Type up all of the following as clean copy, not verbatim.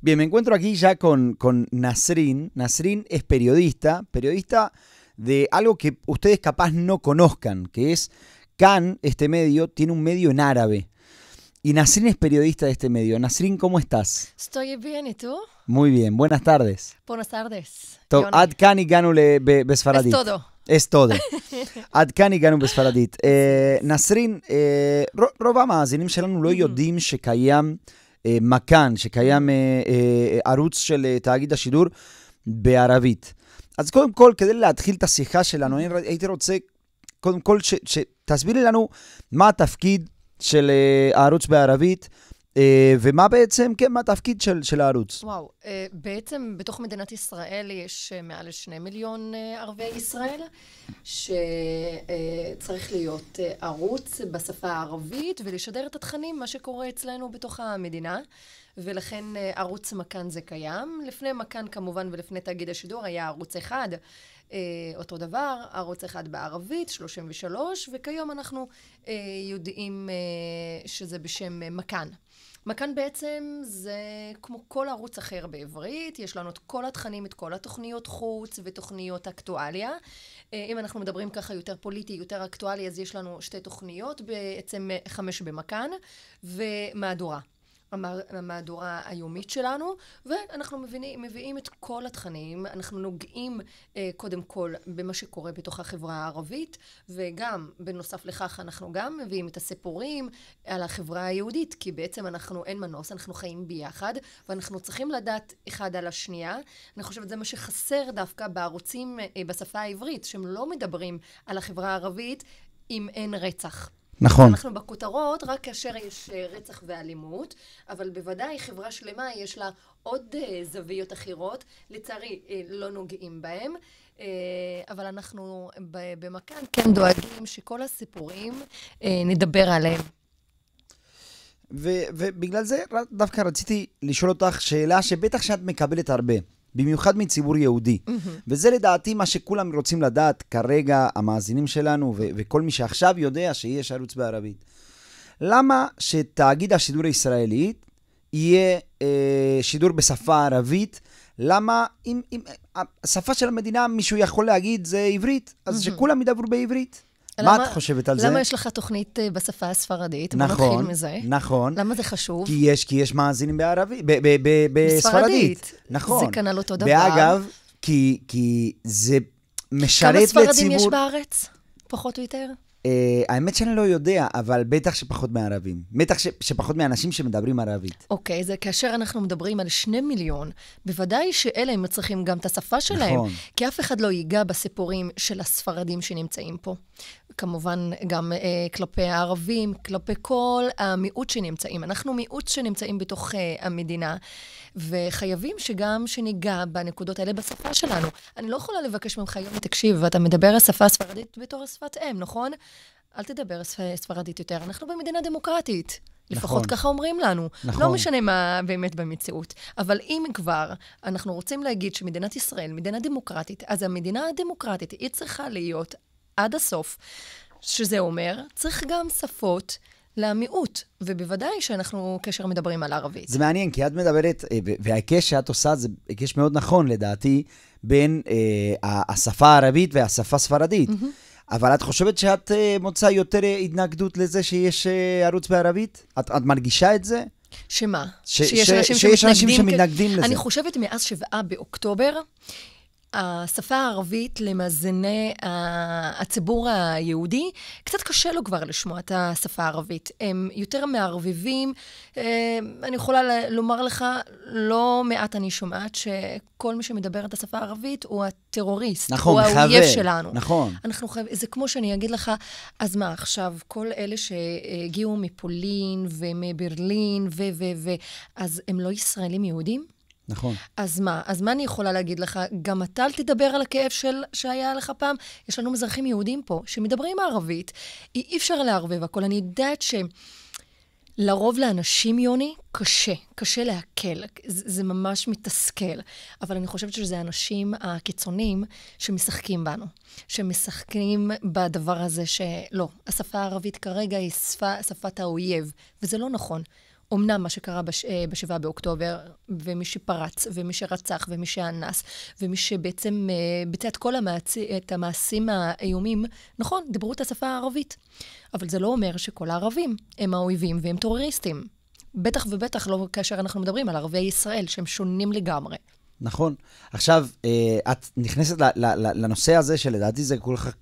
Bien, me encuentro aquí ya con Nasrin. Nasrin es periodista de algo que ustedes capaz no conozcan, que es Kan, este medio, tiene un medio en árabe. Y Nasrin es periodista de este medio. Nasrin, ¿cómo estás? Estoy bien, ¿y tú? Muy bien, buenas tardes. Buenas tardes. עד כאן הגענו בספרדית. Es todo. Es todo. עד כאן הגענו בספרדית. נסרין, רוב המאזינים שלנו לא יודעים שקיים מכאן, שקיים ערוץ של תאגיד השידור בערבית. אז קודם כל, כדי להתחיל את השיחה שלנו, הייתי רוצה, קודם כל, שתסבירי לנו מה התפקיד של הערוץ בערבית, ומה בעצם, כן, מה התפקיד של הערוץ? וואו, בעצם בתוך מדינת ישראל יש מעל 2 מיליון ערבי ישראל, שצריך להיות ערוץ בשפה הערבית ולשדר את התכנים, מה שקורה אצלנו בתוך המדינה, ולכן ערוץ מכאן זה קיים. לפני מכאן כמובן ולפני תאגיד השידור היה ערוץ אחד, אותו דבר, ערוץ אחד בערבית, 33, וכיום אנחנו יודעים שזה בשם מכאן. מכאן בעצם זה כמו כל ערוץ אחר בעברית, יש לנו את כל התכנים, את כל התוכניות חוץ ותוכניות אקטואליה. אם אנחנו מדברים ככה יותר פוליטי, יותר אקטואלי, אז יש לנו 2 תוכניות, בעצם 5 במכאן ומהדורה. המהדורה היומית שלנו, ואנחנו מביאים את כל התכנים, אנחנו נוגעים קודם כל במה שקורה בתוך החברה הערבית, וגם בנוסף לכך אנחנו גם מביאים את הסיפורים על החברה היהודית, כי בעצם אנחנו אין מנוס, אנחנו חיים ביחד, ואנחנו צריכים לדעת אחד על השנייה. אני חושבת זה מה שחסר דווקא בערוצים בשפה העברית, שהם לא מדברים על החברה הערבית אם אין רצח. נכון. אנחנו בכותרות רק כאשר יש רצח ואלימות, אבל בוודאי חברה שלמה יש לה עוד זוויות אחרות, לצערי לא נוגעים בהם, אבל אנחנו במכאן כן דואגים שכל הסיפורים נדבר עליהם. ובגלל זה דווקא רציתי לשאול אותך שאלה שבטח שאת מקבלת הרבה. במיוחד מציבור יהודי. וזה לדעתי מה שכולם רוצים לדעת כרגע, המאזינים שלנו, וכל מי שעכשיו יודע שיש ערוץ בערבית. למה שתאגיד השידור הישראלי יהיה שידור בשפה ערבית? למה אם השפה של המדינה מישהו יכול להגיד זה עברית, אז שכולם ידברו בעברית? מה את חושבת על זה? למה יש לך תוכנית בשפה הספרדית? נכון, בוא נתחיל מזה. נכון. למה זה חשוב? כי יש מאזינים בערבית, בספרדית. נכון. זה כנ"ל אותו דבר. ואגב, כי זה משרת לציבור... כמה ספרדים יש בארץ? פחות או יותר? האמת שאני לא יודע, אבל בטח שפחות מערבים. בטח שפחות מאנשים שמדברים ערבית. אוקיי, זה כאשר אנחנו מדברים על 2 מיליון, בוודאי שאלה הם צריכים גם את השפה שלהם. נכון. כי אף אחד לא ייגע בסיפורים של הספרדים שנמצאים פה. כמובן גם כלפי הערבים, כלפי כל המיעוט שנמצאים. אנחנו מיעוט שנמצאים בתוך המדינה, וחייבים שגם שניגע בנקודות האלה בשפה שלנו. אני לא יכולה לבקש ממך היום, תקשיב, ואתה מדבר השפה הספרדית בתור שפת אם, נכון? אל תדבר ספרדית יותר. אנחנו במדינה דמוקרטית. לפחות ככה אומרים לנו. נכון. לא משנה מה באמת במציאות. אבל אם כבר אנחנו רוצים להגיד שמדינת ישראל, מדינה דמוקרטית, אז המדינה הדמוקרטית היא צריכה להיות עד הסוף, שזה אומר, צריך גם שפות למיעוט, ובוודאי שאנחנו כאשר מדברים על ערבית. זה מעניין, כי את מדברת, וההיקש שאת עושה, זה היקש מאוד נכון לדעתי, בין השפה הערבית והשפה הספרדית. אבל את חושבת שאת מוצאה יותר התנגדות לזה שיש ערוץ בערבית? את מרגישה את זה? שמה? שיש אנשים שמתנגדים לזה. אני חושבת מאז 7 באוקטובר, השפה הערבית למאזיני הציבור היהודי, קצת קשה לו כבר לשמוע את השפה הערבית. הם יותר מערבבים. אני יכולה לומר לך, לא מעט אני שומעת שכל מי שמדבר את השפה הערבית הוא הטרוריסט. נכון, הוא האויב שלנו. נכון. זה כמו שאני אגיד לך, אז מה עכשיו, כל אלה שהגיעו מפולין ומברלין אז הם לא ישראלים יהודים? נכון. אז מה? אז מה אני יכולה להגיד לך? גם אתה אל תדבר על הכאב שהיה לך פעם. יש לנו מזרחים יהודים פה שמדברים ערבית. אי אפשר לערבב הכל. אני יודעת שלרוב לאנשים, יוני, קשה להקל. זה ממש מתסכל. אבל אני חושבת שזה האנשים הקיצוניים שמשחקים בנו. שמשחקים בדבר הזה שלא. השפה הערבית כרגע היא שפת האויב. וזה לא נכון. אמנם מה שקרה ב7 באוקטובר, ומי שפרץ, ומי שרצח, ומי שאנס, ומי שבעצם ביצע את המעשים האיומים, נכון, דיברו את השפה הערבית. אבל זה לא אומר שכל הערבים הם האויבים והם טרוריסטים. בטח ובטח לא כאשר אנחנו מדברים על ערביי ישראל, שהם שונים לגמרי. נכון. עכשיו, את נכנסת לנושא הזה, שלדעתי זה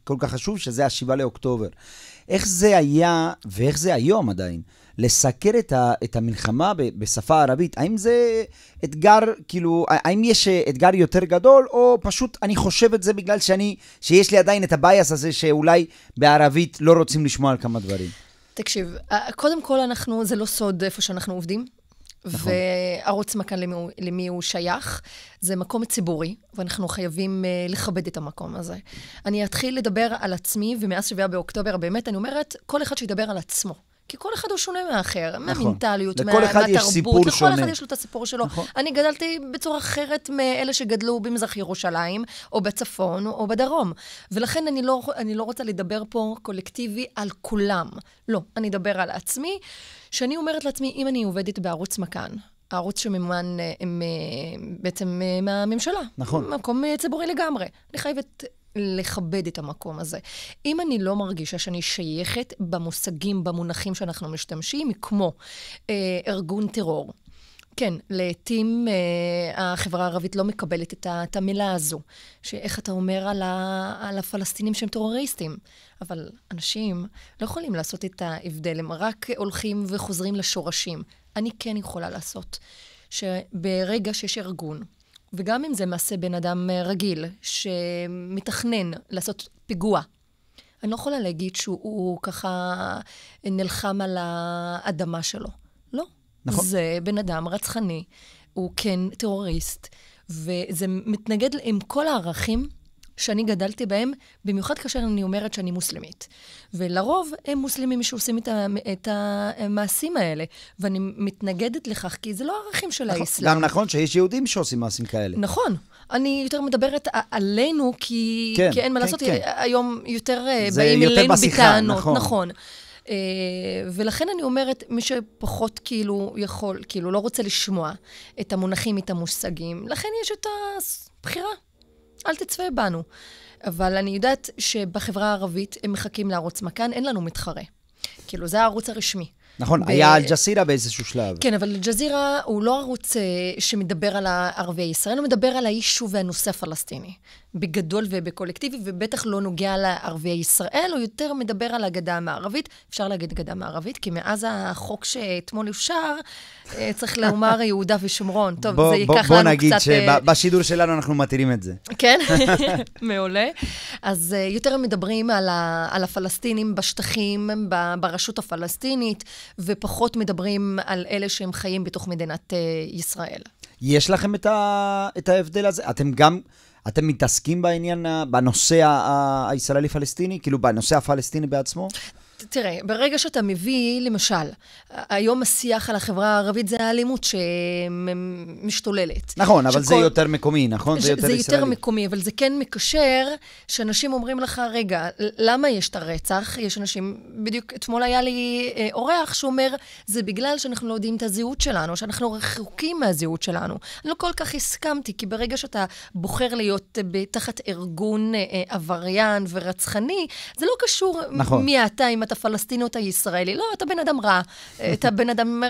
כל כך חשוב, שזה 7 לאוקטובר. איך זה היה, ואיך זה היום עדיין, לסקר את המלחמה בשפה הערבית? האם זה אתגר, כאילו, האם יש אתגר יותר גדול, או פשוט אני חושב את זה בגלל שיש לי עדיין את הבייס הזה, שאולי בערבית לא רוצים לשמוע על כמה דברים? תקשיב, קודם כל זה לא סוד איפה שאנחנו עובדים. נכון. וערוץ מכאן למי הוא שייך, זה מקום ציבורי, ואנחנו חייבים לכבד את המקום הזה. אני אתחיל לדבר על עצמי, ומאז 7 באוקטובר, באמת, אני אומרת, כל אחד שידבר על עצמו. כי כל אחד הוא שונה מאחר, נכון. מהמנטליות, מהתרבות, לכל אחד יש לו את הסיפור שלו. נכון. אני גדלתי בצורה אחרת מאלה שגדלו במזרח ירושלים, או בצפון, או בדרום. ולכן אני לא רוצה לדבר פה קולקטיבי על כולם. לא, אני אדבר על עצמי, שאני אומרת לעצמי, אם אני עובדת בערוץ מכאן, הערוץ שממומן בעצם מהממשלה. נכון. מקום ציבורי לגמרי. אני חייבת לכבד את המקום הזה. אם אני לא מרגישה שאני שייכת במושגים, במונחים שאנחנו משתמשים, כמו ארגון טרור. כן, לעתים החברה הערבית לא מקבלת את המילה הזו, שאיך אתה אומר על הפלסטינים שהם טרוריסטים. אבל אנשים לא יכולים לעשות את ההבדל, הם רק הולכים וחוזרים לשורשים. אני כן יכולה לעשות, שברגע שיש ארגון, וגם אם זה מעשה בן אדם רגיל, שמתכנן לעשות פיגוע, אני לא יכולה להגיד שהוא ככה נלחם על האדמה שלו. לא. נכון. זה בן אדם רצחני, הוא כן טרוריסט, וזה מתנגד עם כל הערכים שאני גדלתי בהם, במיוחד כאשר אני אומרת שאני מוסלמית. ולרוב הם מוסלמים שעושים את המעשים האלה, ואני מתנגדת לכך, כי זה לא הערכים של האסלאם. גם נכון שיש יהודים שעושים מעשים כאלה. נכון. אני יותר מדברת עלינו, כי אין מה לעשות, היום יותר באים אלינו בטענות. נכון. ולכן אני אומרת, מי שפחות כאילו יכול, כאילו לא רוצה לשמוע את המונחים, את המושגים, לכן יש את הבחירה. אל תצפה בנו. אבל אני יודעת שבחברה הערבית הם מחכים לערוץ מכאן, אין לנו מתחרה. כאילו, זה הערוץ הרשמי. נכון, היה אל-ג'זירה באיזשהו שלב. כן, אבל אל-ג'זירה הוא לא ערוץ שמדבר על ערביי ישראל, הוא מדבר על היישוב והנושא הפלסטיני. בגדול ובקולקטיבי, ובטח לא נוגע לערביי ישראל, הוא יותר מדבר על הגדה המערבית. אפשר להגיד גדה מערבית, כי מאז החוק שאתמול אפשר, צריך לומר יהודה ושומרון. טוב, זה ייקח לנו קצת... בוא נגיד שבשידור שלנו אנחנו מתירים את זה. כן, מעולה. אז יותר מדברים על הפלסטינים בשטחים, ברשות הפלסטינית, ופחות מדברים על אלה שהם חיים בתוך מדינת ישראל. יש לכם את ההבדל הזה? אתם מתעסקים בעניין, בנושא הישראלי-פלסטיני? כאילו בנושא הפלסטיני בעצמו? תראה, ברגע שאתה מביא, למשל, היום השיח על החברה הערבית זה האלימות שמשתוללת. נכון, אבל זה יותר מקומי, נכון? זה יותר ישראלי. זה יותר מקומי, אבל זה כן מקשר שאנשים אומרים לך, רגע, למה יש את הרצח? יש אנשים, בדיוק אתמול היה לי אורח שאומר, זה בגלל שאנחנו לא יודעים את הזהות שלנו, שאנחנו רחוקים מהזהות שלנו. אני לא כל כך הסכמתי, כי ברגע שאתה בוחר להיות תחת ארגון עבריין ורצחני, זה לא קשור מי אתה, אם אתה פלסטיני או אתה ישראלי. לא, אתה בן אדם רע. אתה בן אדם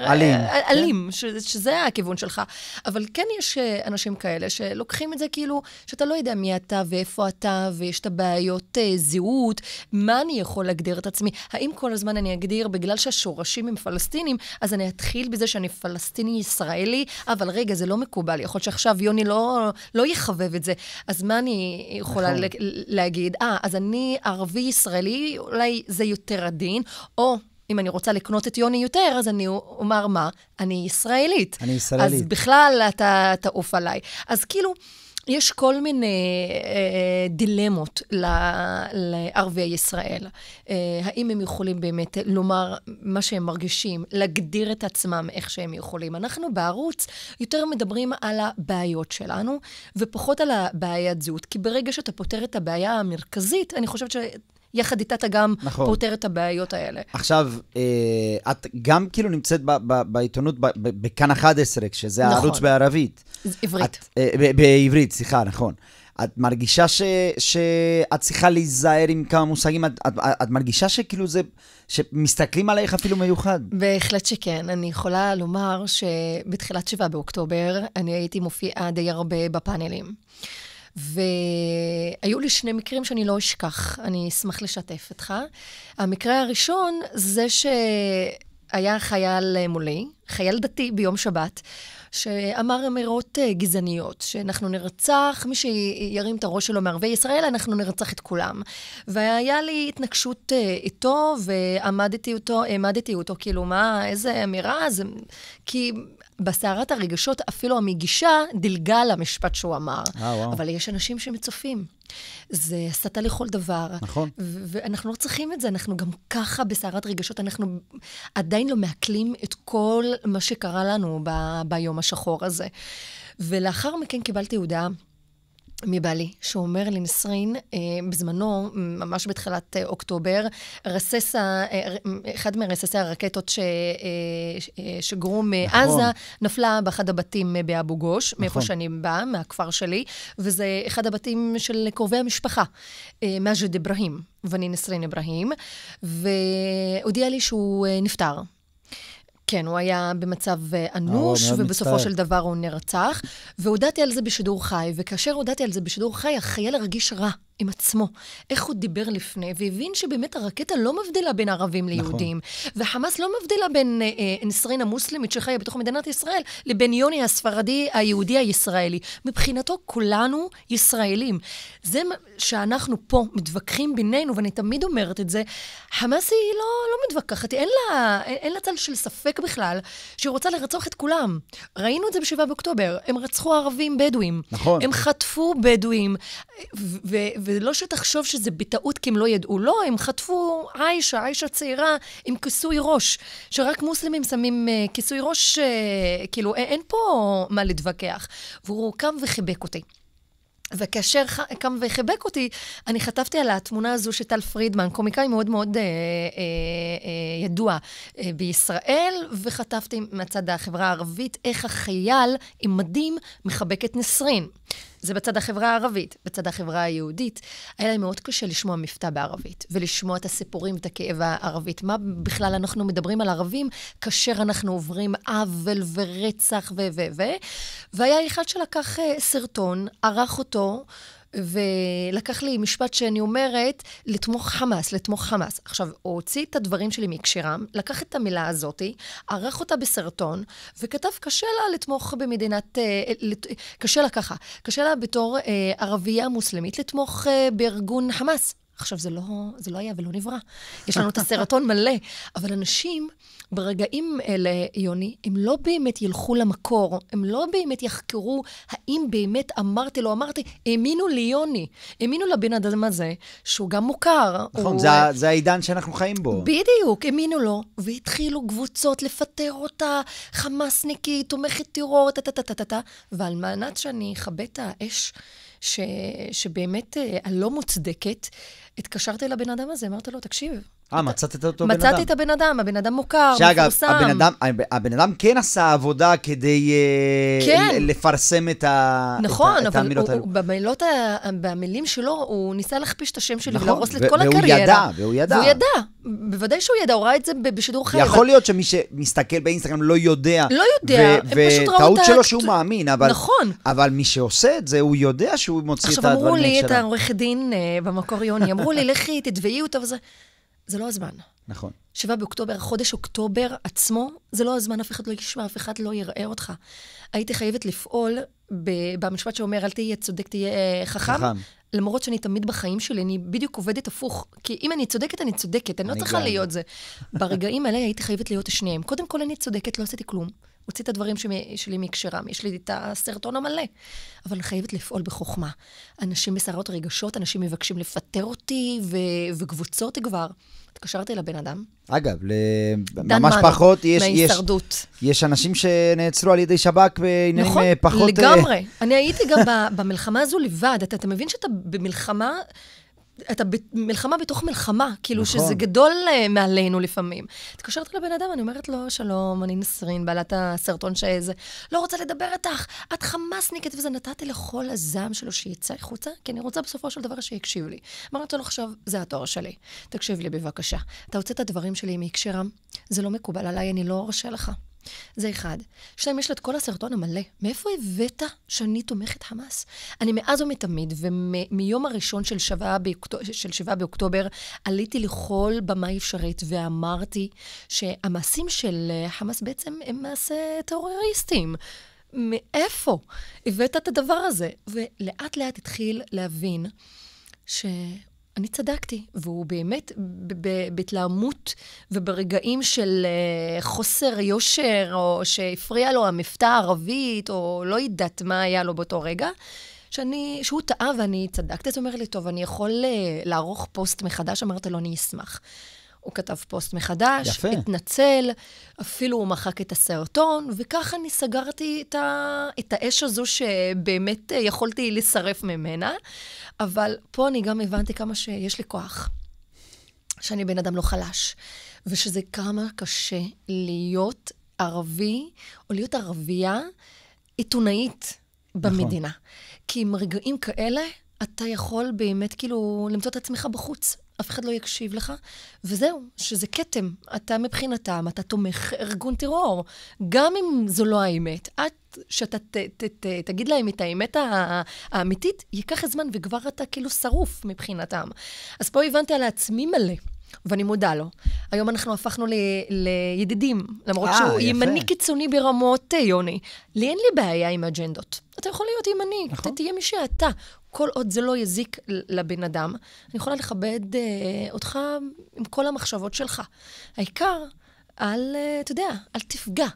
אלים, שזה הכיוון שלך. אבל כן יש אנשים כאלה שלוקחים את זה כאילו, שאתה לא יודע מי אתה ואיפה אתה, ויש את הבעיות זהות, מה אני יכול להגדיר את עצמי? האם כל הזמן אני אגדיר, בגלל שהשורשים הם פלסטינים, אז אני אתחיל בזה שאני פלסטיני ישראלי, אבל רגע, זה לא מקובל. יכול שעכשיו יוני לא יחבב את זה. אז מה אני יכולה להגיד? אז אני ערבי ישראלי, אולי זה יותר עדין, או אם אני רוצה לקנות את יוני יותר, אז אני אומר מה? אני ישראלית. אני ישראלית. אז בכלל אתה תעוף עליי. אז כאילו, יש כל מיני דילמות לערבי ישראל. האם הם יכולים באמת לומר מה שהם מרגישים, להגדיר את עצמם איך שהם יכולים. אנחנו בערוץ יותר מדברים על הבעיות שלנו, ופחות על הבעיית זהות. כי ברגע שאתה פותר את הבעיה המרכזית, אני חושבת יחד איתה אתה גם פותר את הבעיות האלה. עכשיו, את גם כאילו נמצאת בעיתונות בכאן 11, שזה הערוץ בערבית. עברית. בעברית, סליחה, נכון. את מרגישה שאת צריכה להיזהר עם כמה מושגים? את מרגישה שכאילו זה, שמסתכלים עלייך אפילו מיוחד? בהחלט שכן. אני יכולה לומר שבתחילת 7 באוקטובר, אני הייתי מופיעה די הרבה בפאנלים. והיו לי 2 מקרים שאני לא אשכח. אני אשמח לשתף אותך. המקרה הראשון זה שהיה חייל מולי, חייל דתי ביום שבת, שאמר אמירות גזעניות, שאנחנו נרצח, מי שירים את הראש שלו מערבי ישראל, אנחנו נרצח את כולם. והיה לי התנגשות איתו, ועמדתי אותו, כאילו מה, איזה אמירה, זה... כי בסערת הרגשות, אפילו המגישה דילגה למשפט שהוא אמר. אבל יש אנשים שמצופים. זה הסתה לכל דבר. נכון. ואנחנו לא צריכים את זה, אנחנו גם ככה בסערת רגשות, אנחנו עדיין לא מעכלים את כל מה שקרה לנו ביום השחור הזה. ולאחר מכן קיבלתי הודעה מבעלי, שהוא אומר לי, נסרין, בזמנו, ממש בתחילת אוקטובר, אחד מרססי הרקטות שגרו מעזה, נפלה באחד הבתים באבו גוש, מאיפה שאני באה, מהכפר שלי, וזה אחד הבתים של קרובי המשפחה, מג'ד אברהים, ואני נסרין אברהים, והודיע לי שהוא נפטר. כן, הוא היה במצב אנוש, ובסופו של דבר הוא נרצח, והודעתי על זה בשידור חי, וכאשר הודעתי על זה בשידור חי, החייל הרגיש רע עם עצמו. איך הוא דיבר לפני, והבין שבאמת הרקטה לא מבדילה בין ערבים ליהודים, וחמאס לא מבדילה בין נסרין המוסלמית שחיה בתוך מדינת ישראל, לבין יוני הספרדי היהודי הישראלי. מבחינתו כולנו ישראלים. זה שאנחנו פה מתווכחים בינינו, ואני תמיד אומרת את זה, חמאס היא לא מתווכחת, אין לה צל של ספק בכלל, שהיא רוצה לרצוח את כולם. ראינו את זה ב7 באוקטובר, הם רצחו ערבים בדואים. נכון. הם חטפו בדואים, ולא שתחשוב שזה בטעות כי הם לא ידעו. לא, הם חטפו עיישה צעירה עם כיסוי ראש, שרק מוסלמים שמים כיסוי ראש, כאילו אין פה מה להתווכח. והוא קם וחיבק אותי. וכאשר קם וחיבק אותי, אני חטפתי על התמונה הזו שטל פרידמן, קומיקאי מאוד מאוד ידוע בישראל, וחטפתי מצד החברה הערבית, איך החייל עם מדים מחבק את נסרין. זה בצד החברה הערבית. בצד החברה היהודית, היה לי מאוד קשה לשמוע מבטא בערבית, ולשמוע את הסיפורים, את הכאב הערבית. מה בכלל אנחנו מדברים על ערבים, כאשר אנחנו עוברים עוול ורצח והיה אחד שלקח סרטון, ערך אותו, ולקח לי משפט שאני אומרת, לתמוך חמאס. עכשיו, הוא הוציא את הדברים שלי מקשירם, לקח את המילה הזאת, ערך אותה בסרטון, וכתב, קשה לה לתמוך במדינת, קשה לה בתור ערבייה מוסלמית, לתמוך בארגון חמאס. עכשיו, זה לא היה ולא נברא. יש לנו את הסרטון מלא, אבל אנשים ברגעים אלה, יוני, הם לא באמת ילכו למקור, הם לא באמת יחקרו האם באמת אמרתי, האמינו לי יוני, האמינו לבן אדם הזה, שהוא גם מוכר. נכון, זה העידן שאנחנו חיים בו. בדיוק, האמינו לו, והתחילו קבוצות לפטר אותה, חמאסניקי, תומכת טרור, ועל מנת שאני אכבה את האש, שבאמת הלא מוצדקת, התקשרתי לבן אדם הזה, אמרתי לו, תקשיב. מצאת את אותו בן אדם. מצאתי את הבן אדם מוכר, מפורסם. שאגב, הבן אדם כן עשה עבודה כדי לפרסם את המילות האלו. נכון, אבל במילים שלו, הוא ניסה להכפיש את השם שלי ולהרוס את כל הקריירה. והוא ידע. בוודאי שהוא ידע, הוא ראה את זה בשידור חי. יכול להיות שמי שמסתכל באינסטגרם לא יודע. וטעות שלו שהוא מאמין, אבל מי שעושה את זה, הוא יודע שהוא מוציא את הדברים שלו. עכשיו אמרו לי, את העורך דין במקור יוני, אמרו לי, לכי, תתביעי אותו וזה. זה לא הזמן. נכון. 7 באוקטובר, חודש אוקטובר עצמו, זה לא הזמן, אף אחד לא ישמע, אף אחד לא יראה אותך. הייתי חייבת לפעול במשפט שאומר, אל תהיה צודק, תהיה חכם. למרות שאני תמיד בחיים שלי, אני בדיוק עובדת הפוך. כי אם אני צודקת, אני צודקת. אני לא צריכה להיות זה. ברגעים האלה הייתי חייבת להיות השניהם. קודם כל אני צודקת, לא עשיתי כלום. הוציא את הדברים שלי מקשרם, יש לי את הסרטון המלא. אבל אני חייבת לפעול בחוכמה. אנשים בסערות רגשות, אנשים מבקשים לפטר אותי, וקבוצות כבר. התקשרתי לבן אדם. אגב, ממש פחות, יש אנשים שנעצרו על ידי שב"כ בעניינים פחות... נכון, לגמרי. אני הייתי גם במלחמה הזו לבד. אתה מבין שאתה במלחמה... אתה במלחמה בתוך מלחמה, כאילו נכון. שזה גדול מעלינו לפעמים. התקשרתי לבן אדם, אני אומרת לו, שלום, אני נסרין, בעלת הסרטון שזה, לא רוצה לדבר איתך, את חמאסניקית, וזה נתתי לכל הזעם שלו שיצא החוצה, כי אני רוצה בסופו של דבר שיקשיב לי. אמרתי לו עכשיו, זה התואר שלי, תקשיב לי בבקשה. אתה רוצה את הדברים שלי מהקשרם? זה לא מקובל עליי, אני לא ארשה לך. זה אחד. שתיים, יש לה את כל הסרטון המלא. מאיפה הבאת שאני תומכת חמאס? אני מאז ומתמיד, ומיום הראשון של 7 באוקטובר, עליתי לכל במה אפשרית, ואמרתי שהמעשים של חמאס בעצם הם מעשה טרוריסטים. מאיפה הבאת את הדבר הזה? ולאט לאט התחיל להבין אני צדקתי, והוא באמת בהתלהמות וברגעים של חוסר יושר, או שהפריע לו המבטא הערבית, או לא יודעת מה היה לו באותו רגע, שהוא טעה ואני צדקתי, אז הוא אומר לי, טוב, אני יכול לערוך פוסט מחדש, אמרתי לו, אני אשמח. הוא כתב פוסט מחדש, יפה. התנצל, אפילו הוא מחק את הסרטון, וככה אני סגרתי את האש הזו שבאמת יכולתי לשרף ממנה, אבל פה אני גם הבנתי כמה שיש לי כוח, שאני בן אדם לא חלש, ושזה כמה קשה להיות ערבי, או להיות ערבייה עיתונאית במדינה. נכון. כי עם רגעים כאלה, אתה יכול באמת כאילו למצוא את עצמך בחוץ. אף אחד לא יקשיב לך, וזהו, שזה כתם. אתה מבחינתם, אתה תומך ארגון טרור. גם אם זו לא האמת, שאתה תגיד להם את האמת האמיתית, ייקח זמן וכבר אתה כאילו שרוף מבחינתם. אז פה הבנתי על עצמי מלא, ואני מודה לו. היום אנחנו הפכנו לידידים, למרות שהוא ימני קיצוני ברמות, יוני. לי אין לי בעיה עם אג'נדות. אתה יכול להיות ימני, אתה תהיה מי שאתה. כל עוד זה לא יזיק לבן אדם, אני יכולה לכבד אותך עם כל המחשבות שלך. העיקר, אתה יודע, אל תפגע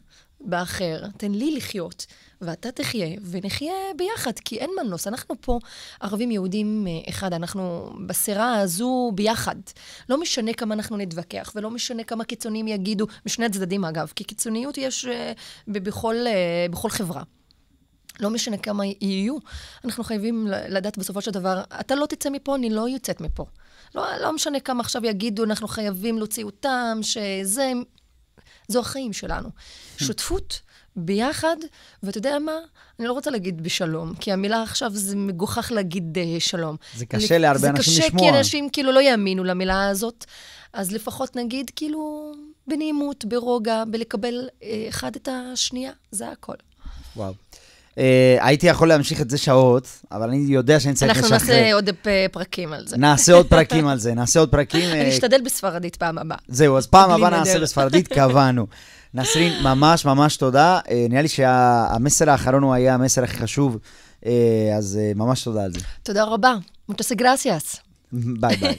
באחר, תן לי לחיות, ואתה תחיה, ונחיה ביחד, כי אין מנוס. אנחנו פה ערבים יהודים אחד, אנחנו בסירה הזו ביחד. לא משנה כמה אנחנו נתווכח, ולא משנה כמה קיצונים יגידו, משני הצדדים אגב, כי קיצוניות יש בכל חברה. לא משנה כמה יהיו, אנחנו חייבים לדעת בסופו של דבר, אתה לא תצא מפה, אני לא יוצאת מפה. לא משנה כמה עכשיו יגידו, אנחנו חייבים להוציא אותם, זו החיים שלנו. שותפות ביחד, ואתה יודע מה? אני לא רוצה להגיד בשלום, כי המילה עכשיו זה מגוחך להגיד שלום. זה קשה להרבה אנשים לשמוע. זה קשה כי אנשים כאילו לא יאמינו למילה הזאת, אז לפחות נגיד כאילו בנעימות, ברוגע, בלקבל אחד את השנייה, זה הכל. וואו. הייתי יכול להמשיך את זה שעות, אבל אני יודע שאני צריך לשחרר. אנחנו נעשה עוד פרקים על זה. נעשה עוד פרקים על זה, נעשה עוד פרקים. אני אשתדל בספרדית פעם הבאה. זהו, אז פעם הבאה נעשה בספרדית, קבענו. נסרין, ממש ממש תודה. נראה לי שהמסר האחרון הוא היה המסר הכי חשוב, אז ממש תודה על זה. תודה רבה. Muchas gracias. ביי ביי.